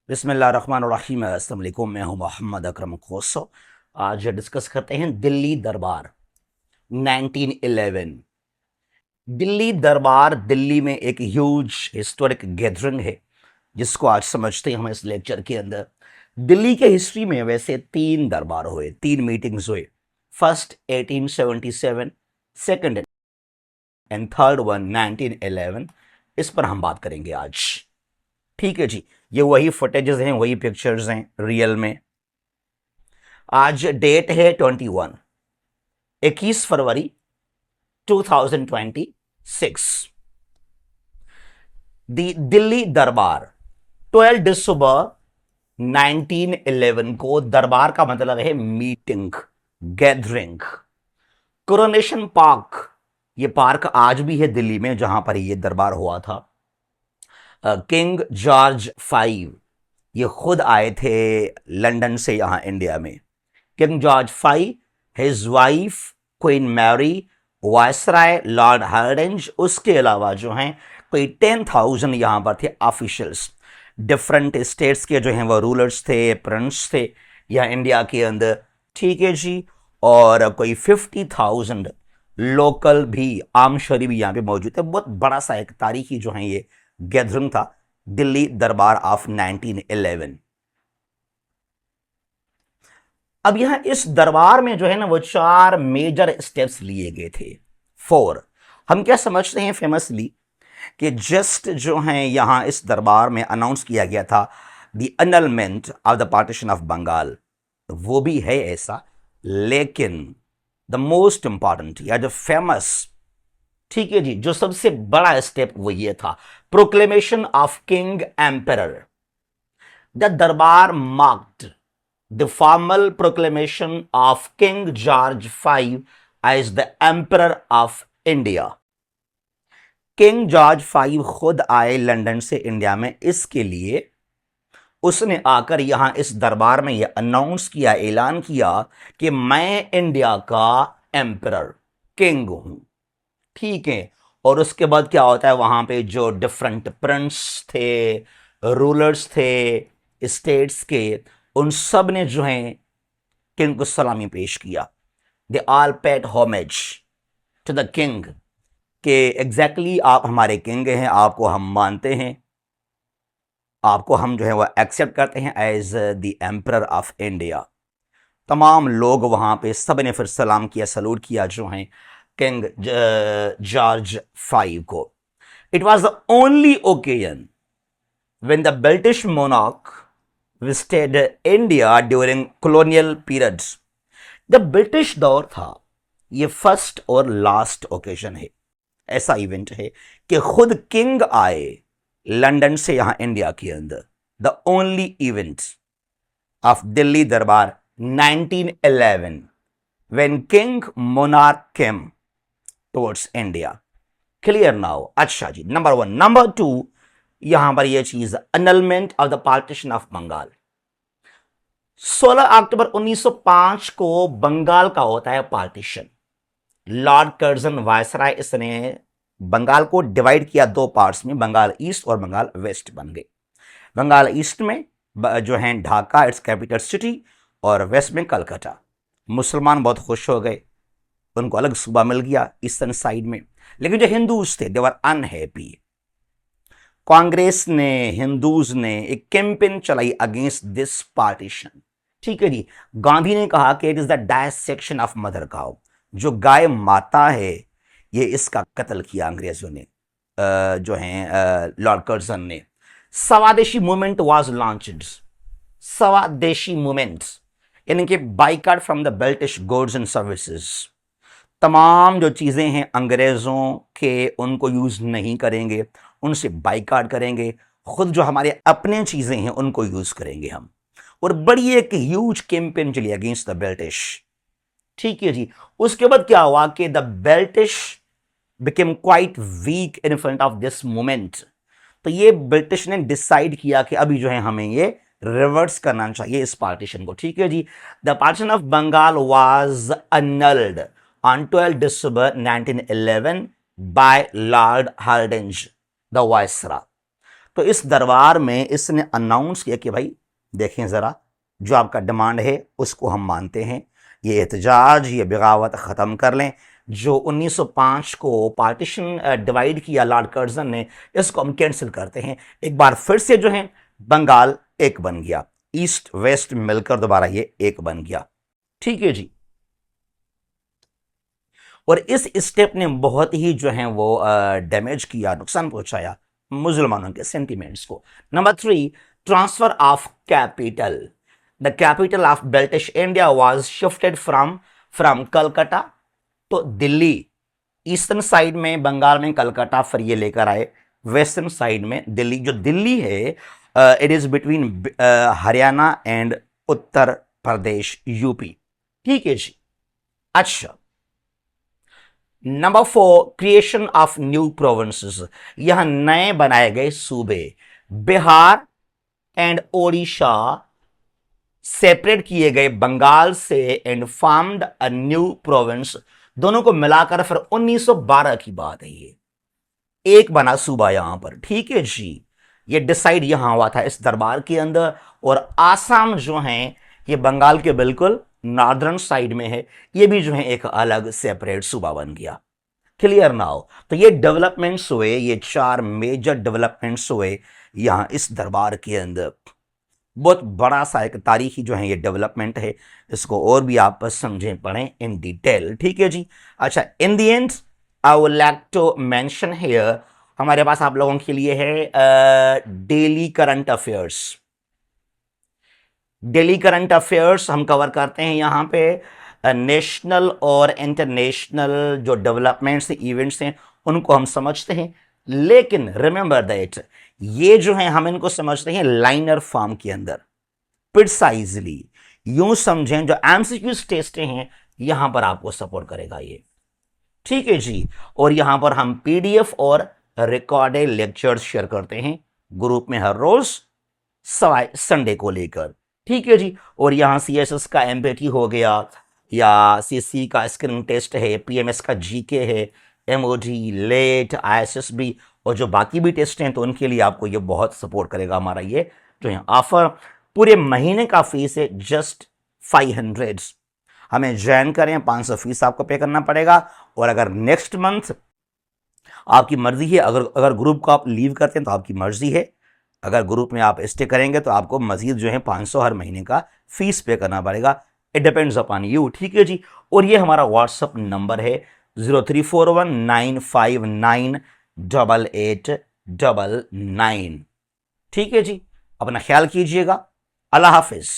बिस्मिल्लाहिर्रहमानिर्रहीम। अस्सलाम वालेकुम। मैं हूं मोहम्मद अकरम खोसो। आज डिस्कस करते हैं दिल्ली दरबार 1911। दिल्ली दरबार दिल्ली में एक ह्यूज हिस्टोरिक गैदरिंग है जिसको आज समझते हैं हम इस लेक्चर के अंदर। दिल्ली के हिस्ट्री में वैसे तीन दरबार हुए, तीन मीटिंग्स हुए। First 1877, second and third one 1911। इस पर हम बात करेंगे आज। ठीक है जी, ये वही फुटेजेस हैं, वही पिक्चर्स हैं रियल में। आज डेट है 21 फरवरी 2026। दिल्ली दरबार 12 दिसंबर 1911 को, दरबार का मतलब है मीटिंग, गैदरिंग। कोरोनेशन पार्क, ये पार्क आज भी है दिल्ली में जहां पर ये दरबार हुआ था। किंग जॉर्ज फाइव ये खुद आए थे लंदन से यहां इंडिया में। King George five, his wife queen Mary, viceroy lord Hardinge, उसके अलावा जो हैं कोई 10,000 यहां पर थे ऑफिशियल्स। डिफरेंट स्टेट्स के जो हैं वो रूलर्स थे, प्रिंस थे यहाँ इंडिया के अंदर। ठीक है जी। और कोई 50,000 लोकल भी, आम शहरी भी यहाँ पे मौजूद थे। बहुत बड़ा सा एक तारीखी जो है ये गैदरिंग था, दिल्ली दरबार ऑफ 1911। अब यहां इस दरबार में जो है ना वो चार मेजर स्टेप्स लिए गए थे। फोर। हम क्या समझते हैं फेमसली कि जस्ट जो है यहां इस दरबार में अनाउंस किया गया था the annulment of the partition of Bengal, वो भी है ऐसा, लेकिन द मोस्ट इंपॉर्टेंट या जो फेमस, ठीक है जी, जो सबसे बड़ा स्टेप वो ये था, proclamation of king emperor. The दरबार marked the formal proclamation of King George V as the Emperor of India। King George five खुद आए लंदन से इंडिया में, इसके लिए उसने आकर यहां इस दरबार में यह अनाउंस किया, ऐलान किया कि मैं इंडिया का एम्परर, किंग हूं। ठीक है। और उसके बाद क्या होता है, वहां पे जो डिफरेंट प्रिंस थे, रूलर्स थे स्टेट्स के, उन सब ने जो है किंग को सलामी पेश किया। They all paid homage to the king, के एग्जैक्टली आप हमारे किंग हैं, आपको हम मानते हैं, आपको हम जो है वह एक्सेप्ट करते हैं as the emperor of India. तमाम लोग वहां पे सब ने फिर सलाम किया, सलूट किया जो है किंग जॉर्ज फाइव को। It was the only occasion when the British monarch visited India during colonial periods। जब ब्रिटिश दौर था, ये फर्स्ट और लास्ट ओकेजन है, ऐसा इवेंट है कि खुद किंग आए लंदन से यहां इंडिया के अंदर। The only event of Delhi Durbar 1911 when king monarch came towards India। Clear now? अच्छा जी, नंबर वन। नंबर टू, यहां पर यह चीज, annulment of the partition of Bengal. 16 अक्टूबर 1905 को बंगाल का होता है पार्टीशन। लॉर्ड कर्जन वायसराय, इसने बंगाल को डिवाइड किया दो पार्ट्स में, बंगाल ईस्ट और बंगाल वेस्ट बन गए। बंगाल ईस्ट में जो है ढाका, इट्स कैपिटल सिटी, और वेस्ट में कलकत्ता। मुसलमान बहुत खुश हो गए, उनको अलग सूबा मिल गया ईस्टर्न साइड में। लेकिन जो हिंदूज थे, दे वर अनहैप्पी। कांग्रेस ने, हिंदूज ने एक कैंपेन चलाई अगेंस्ट दिस पार्टीशन। ठीक है जी। गांधी ने कहा कि it is the dissection of mother cow, जो गाय माता है, ये इसका कत्ल किया अंग्रेजों ने, जो है लॉर्ड कर्जन ने। स्वदेशी मूवमेंट वाज लॉन्च्ड। स्वदेशी मूवमेंट यानी कि boycott from the British goods and services. तमाम जो चीजें हैं अंग्रेजों के, उनको यूज नहीं करेंगे, उनसे बाइकआउट करेंगे, खुद जो हमारे अपने चीजें हैं उनको यूज करेंगे हम। और बड़ी एक ह्यूज कैंपेन चली अगेंस्ट द ब्रिटिश। ठीक है जी। उसके बाद क्या हुआ कि the British became quite weak in front of this movement. तो ये ब्रिटिश ने डिसाइड किया कि अभी जो है हमें ये रिवर्स करना चाहिए इस पार्टीशन को। ठीक है जी। The partition of Bengal was annulled on 12 December 1911 by Lord Hardinge the viceroy. तो इस दरबार में इसने अनाउंस किया कि भाई देखें ज़रा, जो आपका डिमांड है उसको हम मानते हैं, ये एहतजाज, ये बगावत ख़त्म कर लें। जो 1905 को पार्टीशन डिवाइड किया लॉर्ड कर्जन ने, इसको हम कैंसिल करते हैं। एक बार फिर से जो है बंगाल एक बन गया, ईस्ट वेस्ट मिलकर दोबारा ये एक बन गया। ठीक है जी। और इस स्टेप ने बहुत ही जो है वो डैमेज किया, नुकसान पहुंचाया मुसलमानों के सेंटिमेंट्स को। Number 3, transfer of capital. The capital of British India was shifted from Calcutta, तो दिल्ली ईस्टर्न साइड में बंगाल में कलकत्ता, फिर ये लेकर आए वेस्टर्न साइड में दिल्ली। जो दिल्ली है it is between Haryana and Uttar Pradesh, UP. ठीक है जी। अच्छा, number 4, creation of new provinces. यहां नए बनाए गए सूबे, बिहार एंड ओडिशा सेपरेट किए गए बंगाल से and formed a new province. दोनों को मिलाकर फिर 1912 की बात है, ये एक बना सूबा यहां पर। ठीक है जी। ये डिसाइड यहां हुआ था इस दरबार के अंदर। और आसाम जो है ये बंगाल के बिल्कुल नॉर्दर्न साइड में है, ये भी जो है एक अलग सेपरेट सूबा बन गया। Clear now. तो ये डेवलपमेंट्स हुए, ये 4 मेजर डेवलपमेंट्स हुए यहां इस दरबार के अंदर। बहुत बड़ा सा एक तारीखी जो है ये डेवलपमेंट है, इसको और भी आप समझें पढ़ें इन डिटेल। ठीक है जी। अच्छा, in the end I would like to mention here, हमारे पास आप लोगों के लिए है daily current affairs. Daily current affairs हम कवर करते हैं यहां पे। नेशनल और इंटरनेशनल जो डेवलपमेंट्स इवेंट्स हैं उनको हम समझते हैं, लेकिन रिमेंबर दैट ये जो है हम इनको समझते हैं लाइनर फॉर्म के अंदर, प्रिसाइजली। यूं समझें जो एमसीक्यूज टेस्ट हैं यहां पर आपको सपोर्ट करेगा ये। ठीक है जी। और यहां पर हम पीडीएफ और रिकॉर्डेड लेक्चर्स शेयर करते हैं ग्रुप में हर रोज सवाए संडे को लेकर। ठीक है जी। और यहां सीएसएस का एमपीटी हो गया, या सीसी का स्क्रीनिंग टेस्ट है, पीएमएस का जीके है, एमओडी, लेट, आईएसएसबी और जो बाकी भी टेस्ट हैं, तो उनके लिए आपको ये बहुत सपोर्ट करेगा हमारा ये जो है ऑफर। पूरे महीने का फीस है जस्ट 500। हमें ज्वाइन करें, 500 फीस आपको पे करना पड़ेगा। और अगर नेक्स्ट मंथ आपकी मर्जी है, अगर ग्रुप को आप लीव करते हैं तो आपकी मर्जी है, अगर ग्रुप में आप स्टे करेंगे तो आपको मजीद जो है 500 हर महीने का फीस पे करना पड़ेगा। It depends upon you. ठीक है जी। और ये हमारा व्हाट्सअप नंबर है 0341959889। ठीक है जी। अपना ख्याल कीजिएगा। अल्लाह हाफिज।